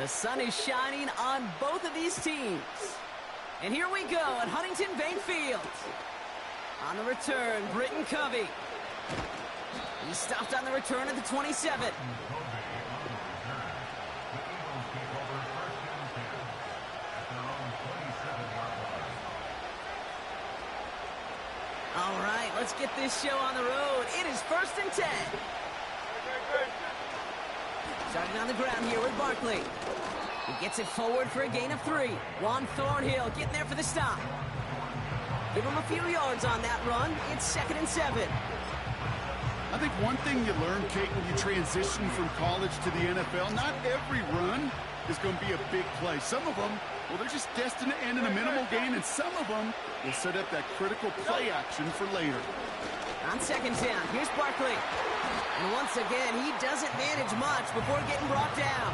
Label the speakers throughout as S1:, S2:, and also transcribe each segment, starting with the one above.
S1: The sun is shining on both of these teams. And here we go at Huntington Bank Field. On the return, Britton Covey. He stopped on the return at the 27. All right, let's get this show on the road. It is 1st and 10. Starting on the ground here with Barkley. He gets it forward for a gain of 3. Juan Thornhill getting there for the stop. Give him a few yards on that run. It's 2nd and 7.
S2: I think one thing you learn, Kate, when you transition from college to the NFL, not every run is going to be a big play. Some of them, well, they're just destined to end in a minimal gain, and some of them will set up that critical play action for later.
S1: On 2nd down, here's Barkley. And once again, he doesn't manage much before getting brought down.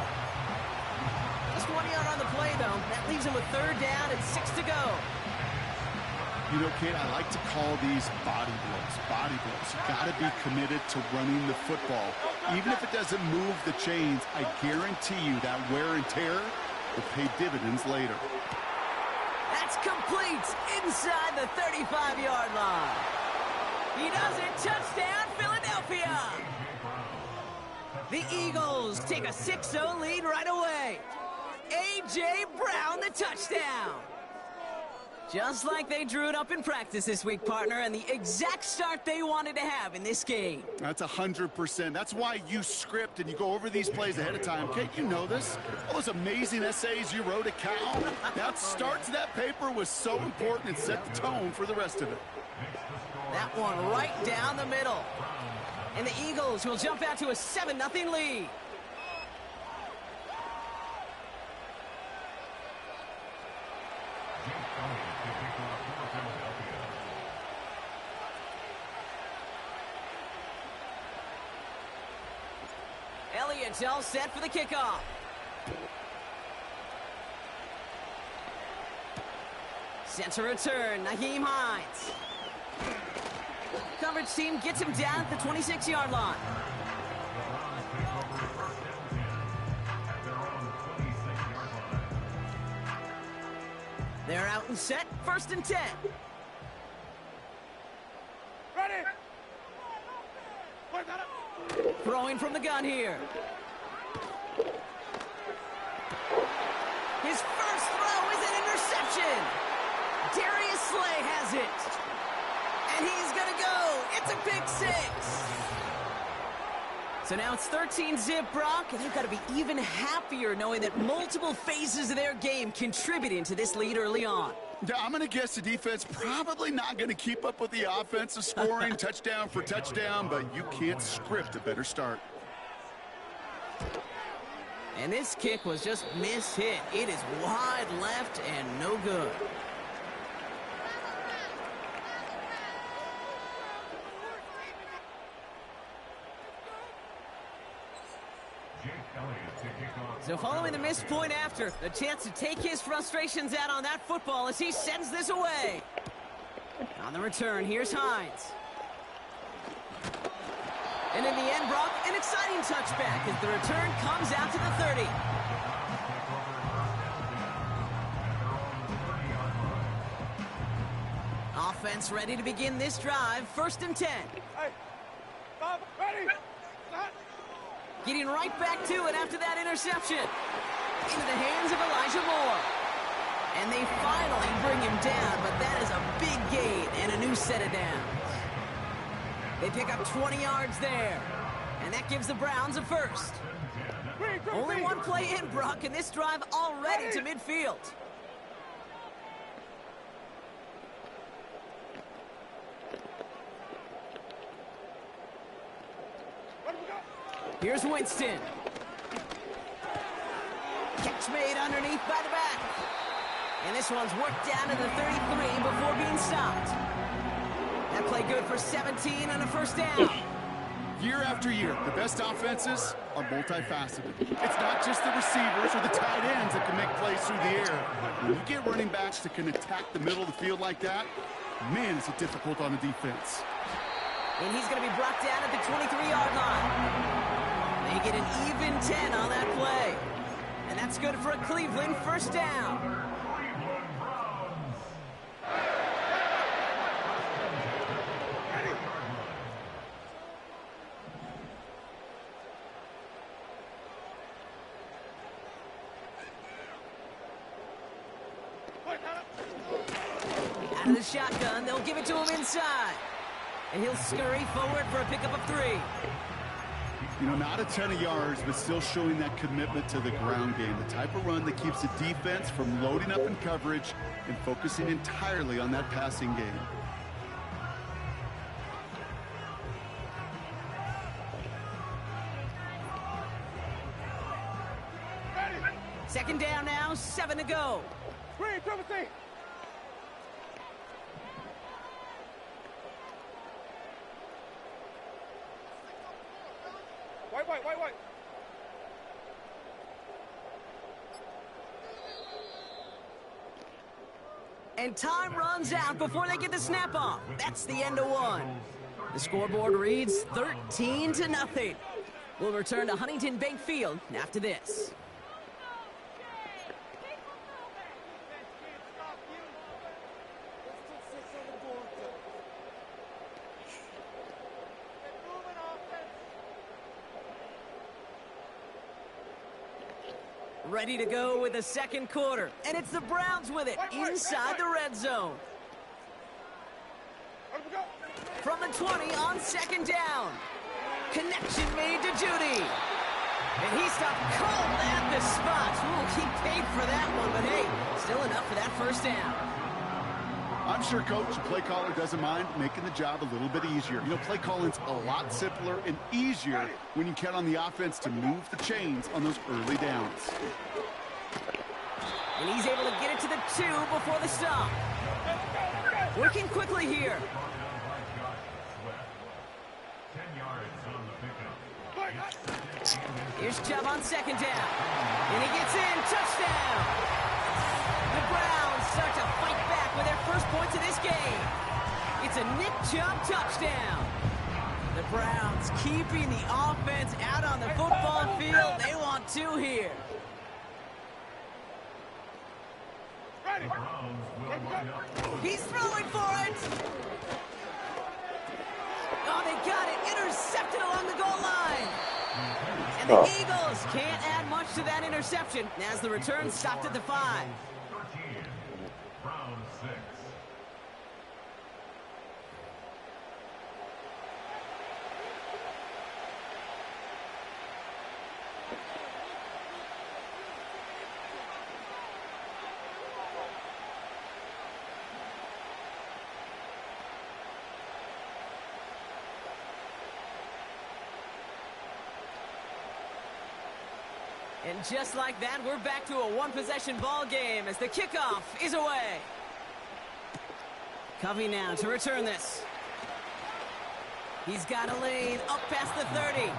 S1: Just 1 yard on the play, though. That leaves him with 3rd down and 6 to go.
S2: You know, Kate, I like to call these body blows. Body blows. You got to be committed to running the football. Even if it doesn't move the chains, I guarantee you that wear and tear will pay dividends later.
S1: That's complete inside the 35-yard line. He does it. Touchdown, Philadelphia. The Eagles take a 6-0 lead right away. A.J. Brown, the touchdown. Just like they drew it up in practice this week, partner, and the exact start they wanted to have in this game.
S2: That's 100%. That's why you script and you go over these plays ahead of time. Kate, you know this. All those amazing essays you wrote at Cal. That start to that paper was so important and set the tone for the rest of it.
S1: That one right down the middle. And the Eagles will jump out to a 7-0 lead. Elliott's all set for the kickoff. Center return, Nyheim Hines. Coverage team gets him down at the 26-yard line. They're out and set, 1st and 10.
S3: Ready.
S1: Throwing from the gun here. His first throw is an interception. Darius Slay has it. And he's going to go. It's a pick 6. So now it's 13-zip, Brock, and they've got to be even happier knowing that multiple phases of their game contributing to this lead early on.
S2: Yeah, I'm going to guess the defense probably not going to keep up with the offensive scoring touchdown for touchdown, but you can't script a better start.
S1: And this kick was just mishit. It is wide left and no good. So following the missed point after, the chance to take his frustrations out on that football as he sends this away. On the return, here's Hines. And in the end, Brock, an exciting touchback as the return comes out to the 30. Offense ready to begin this drive, 1st and 10.
S3: Hey, Bob, ready. Stop.
S1: Getting right back to it after that interception. Into the hands of Elijah Moore. And they finally bring him down, but that is a big gain and a new set of downs. They pick up 20 yards there. And that gives the Browns a 1st. Only one play in, Brock, and this drive already to midfield. Here's Winston. Catch made underneath by the back. And this one's worked down to the 33 before being stopped. That play good for 17 and a 1st down.
S2: Year after year, the best offenses are multifaceted. It's not just the receivers or the tight ends that can make plays through the air. When you get running backs that can attack the middle of the field like that, man, is it difficult on the defense.
S1: And he's going to be brought down at the 23-yard line. They get an even 10 on that play. And And that's good for a Cleveland first down. Out of the shotgun, they'll give it to him inside. And he'll scurry forward for a pickup of 3.
S2: You know, not a ton of yards, but still showing that commitment to the ground game. The type of run that keeps the defense from loading up in coverage and focusing entirely on that passing game.
S1: Second down now, 7 to go.
S3: Green, Timothy. Wait.
S1: And time runs out before they get the snap off. That's the end of 1. The scoreboard reads 13-0. We'll return to Huntington Bank Field after this. Ready to go with the second quarter. And it's the Browns with it inside the red zone. From the 20 on second down. Connection made to Judy. And he stopped cold at the spot. Ooh, he paid for that one, but hey, still enough for that first down.
S2: I'm sure Coach and play caller doesn't mind making the job a little bit easier. You know, play calling's a lot simpler and easier when you count on the offense to move the chains on those early downs.
S1: And he's able to get it to the 2 before the stop. Working quickly here. Here's Chubb on second down. And he gets in. Touchdown. The Browns start to fight back with their first points of this game. It's a Nick Chubb touchdown. The Browns keeping the offense out on the football field. They want 2 here. He's throwing for it. Oh, they got it. Intercepted along the goal line. And the Eagles can't add much to that interception as the return stopped at the 5. And just like that, we're back to a one-possession ball game as the kickoff is away. Covey now to return this. He's got a lane up past the 30.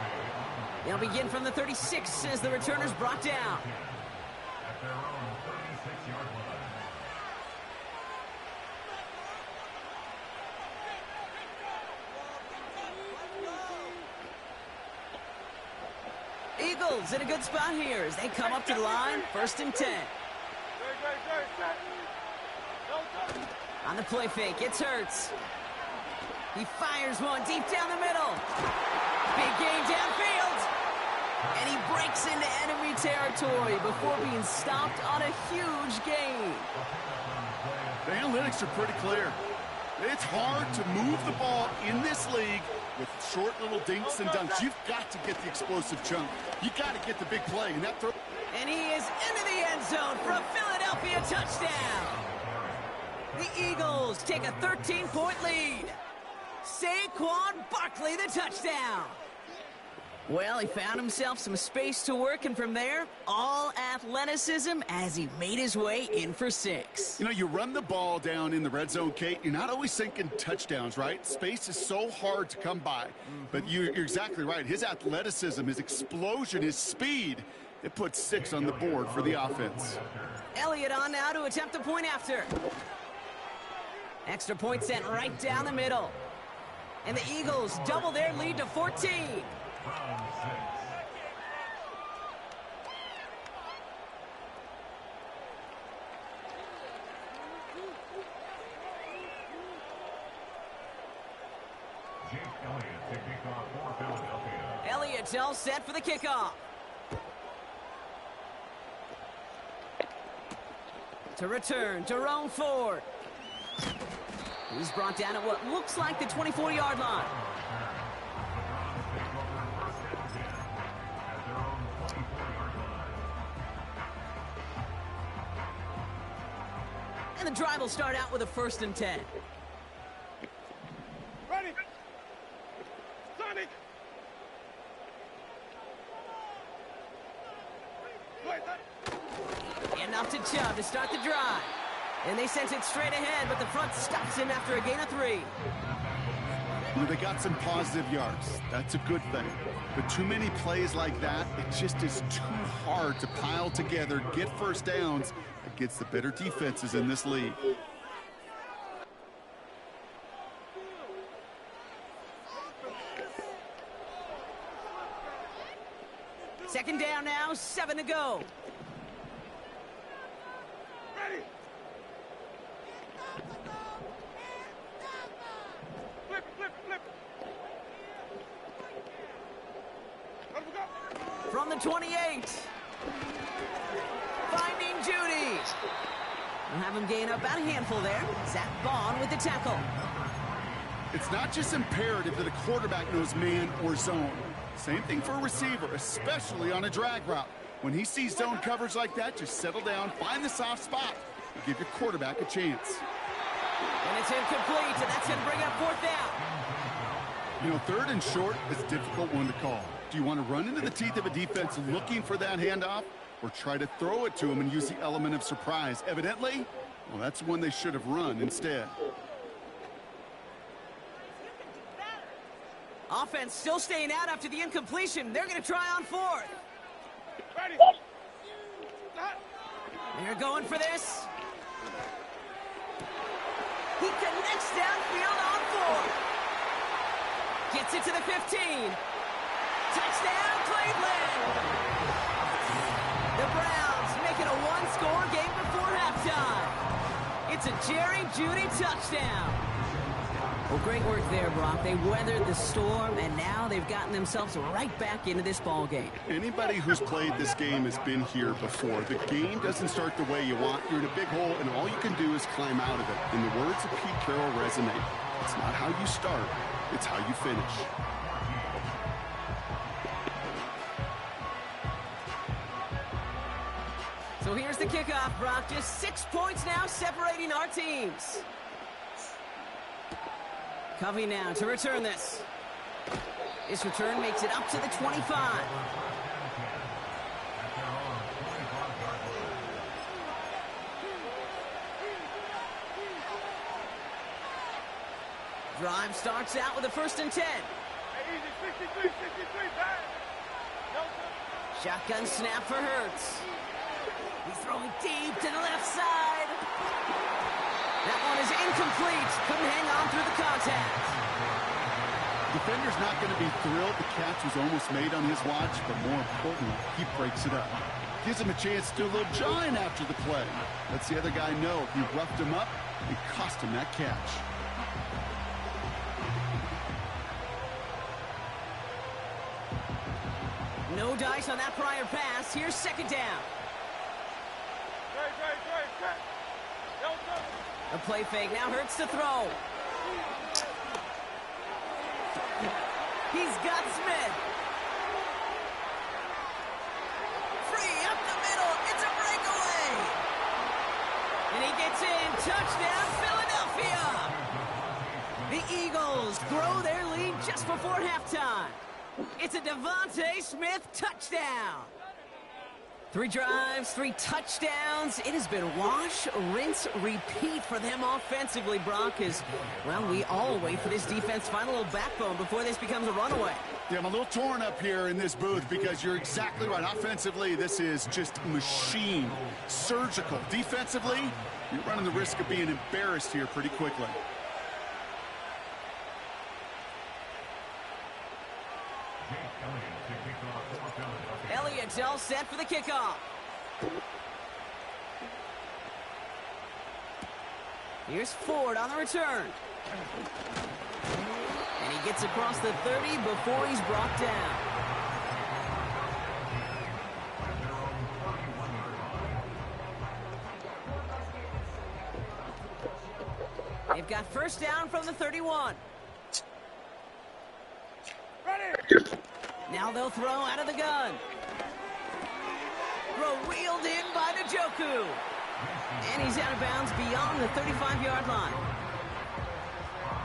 S1: They'll begin from the 36 as the returner's brought down. Eagles in a good spot here as they come up to the line, 1st and 10. On the play fake, it's Hurts. He fires one deep down the middle. Big gain downfield. And he breaks into enemy territory before being stopped on a huge gain.
S2: The analytics are pretty clear. It's hard to move the ball in this league with short little dinks and dunks. You've got to get the explosive chunk. You got to get the big play. And that throw.
S1: And he is into the end zone for a Philadelphia touchdown. The Eagles take a 13-point lead. Saquon Barkley the touchdown. Well, he found himself some space to work, and from there, all athleticism as he made his way in for 6.
S2: You know, you run the ball down in the red zone, Kate, you're not always thinking touchdowns, right? Space is so hard to come by. But you're exactly right. His athleticism, his explosion, his speed, it puts 6 on the board for the offense.
S1: Elliott on now to attempt the point after. Extra point sent right down the middle. And the Eagles double their lead to 14. Elliott's all set for the kickoff. To return, Jerome Ford. He's brought down at what looks like the 24-yard line. And the drive will start out with a 1st and 10.
S3: Ready. Sonic.
S1: Enough to Chubb to start the drive. And they sent it straight ahead, but the front stops him after a gain of 3.
S2: Well, they got some positive yards. That's a good thing. But too many plays like that, it just is too hard to pile together, get first downs against the better defenses in this league.
S1: Second down now, 7 to go.
S3: Ready. Flip, flip, flip. Let him go.
S1: From the 28. Finding Judy. We'll have him gain about a handful there. Zach Bond with the tackle.
S2: It's not just imperative that a quarterback knows man or zone. Same thing for a receiver, especially on a drag route. When he sees zone coverage like that, just settle down, find the soft spot, and give your quarterback a chance.
S1: And it's incomplete, and that's going to bring up 4th down.
S2: You know, 3rd and short is a difficult one to call. Do you want to run into the teeth of a defense looking for that handoff, or try to throw it to him and use the element of surprise? Evidently, well, that's one they should have run instead.
S1: Offense still staying out after the incompletion. They're going to try on 4th.
S3: Ready.
S1: They're going for this. He connects downfield on 4th. Gets it to the 15. Touchdown, Cleveland! The Browns make it a 1-score game before halftime. It's a Jerry Jeudy touchdown. Well, great work there, Brock. They weathered the storm, and now they've gotten themselves right back into this ball game.
S2: Anybody who's played this game has been here before. The game doesn't start the way you want. You're in a big hole, and all you can do is climb out of it. In the words of Pete Carroll resonate, it's not how you start, it's how you finish.
S1: So here's the kickoff, Brock. Just 6 points now separating our teams. Covey now to return this. This return makes it up to the 25. Drive starts out with a 1st and 10.
S3: Easy, 63, pass.
S1: Shotgun snap for Hurts. He's throwing deep to the left side. That one is incomplete. Couldn't hang on through the contact.
S2: Defender's not going to be thrilled the catch was almost made on his watch, but more importantly, he breaks it up. Gives him a chance to do a little jawing after the play. Lets the other guy know he roughed him up and cost him that catch.
S1: No dice on that prior pass. Here's 2nd down. A play fake. Now Hurts to throw. He's got Smith. Free up the middle. It's a breakaway. And he gets in. Touchdown, Philadelphia. The Eagles grow their lead just before halftime. It's a Devontae Smith touchdown. 3 drives, 3 touchdowns. It has been wash, rinse, repeat for them offensively, Brock, as, well, we all wait for this defense to find a little backbone before this becomes a runaway.
S2: Yeah, I'm a little torn up here in this booth because you're exactly right. Offensively, this is just machine, surgical. Defensively, you're running the risk of being embarrassed here pretty quickly.
S1: Elliott's all set for the kickoff. Here's Ford on the return. And he he gets across the 30 before he's brought down. They've got first down from the 31.
S3: Ready.
S1: Now they'll throw out of the gun. Throw wheeled in by Njoku. And he's out of bounds beyond the 35-yard line.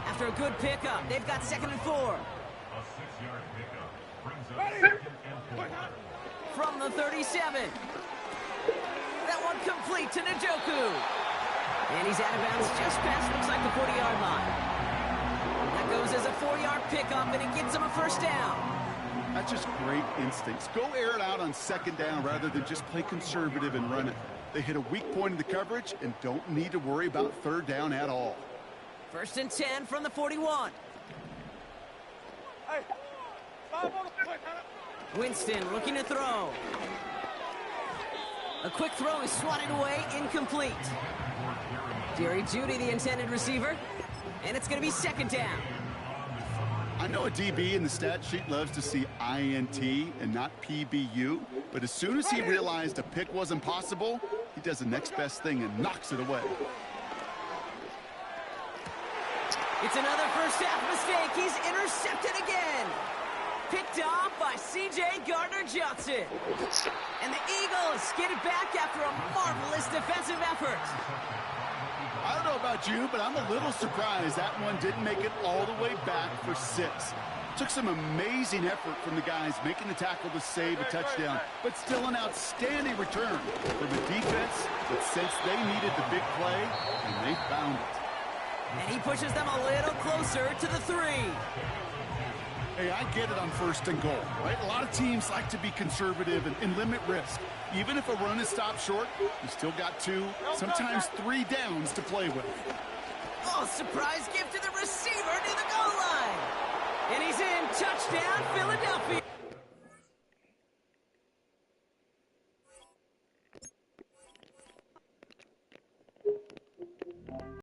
S1: After a good pickup, they've got 2nd and 4.
S4: A 6-yard pickup brings up
S3: Ready.
S4: 2nd and 4.
S1: From the 37. That one complete to Njoku. And he's out of bounds just past, looks like the 40-yard line. That goes as a 4-yard pickup, and it gets him a first down.
S2: That's just great instincts. Go air it out on 2nd down rather than just play conservative and run it. They hit a weak point in the coverage and don't need to worry about 3rd down at all.
S1: 1st and 10 from the 41.
S3: Hey. 5 on the foot, Hannah.
S1: Winston looking to throw. A quick throw is swatted away, incomplete. Jerry Jeudy, the intended receiver, and it's going to be 2nd down.
S2: I know a DB in the stat sheet loves to see INT and not PBU, but as soon as he realized a pick wasn't possible, he does the next best thing and knocks it away.
S1: It's another first half mistake. He's intercepted again. Picked off by C.J. Gardner-Johnson. And the Eagles get it back after a marvelous defensive effort.
S2: I don't know about you, but I'm a little surprised that one didn't make it all the way back for 6. Took some amazing effort from the guys making the tackle to save a touchdown, but still an outstanding return from the defense that sensed they needed the big play, and they found it.
S1: And he pushes them a little closer to the 3.
S2: Hey, I get it on 1st and goal, right? A lot of teams like to be conservative and limit risk. Even if a run is stopped short, you still got 2, sometimes 3 downs to play with.
S1: Oh, surprise gift to the receiver near the goal line. And he's in. Touchdown, Philadelphia.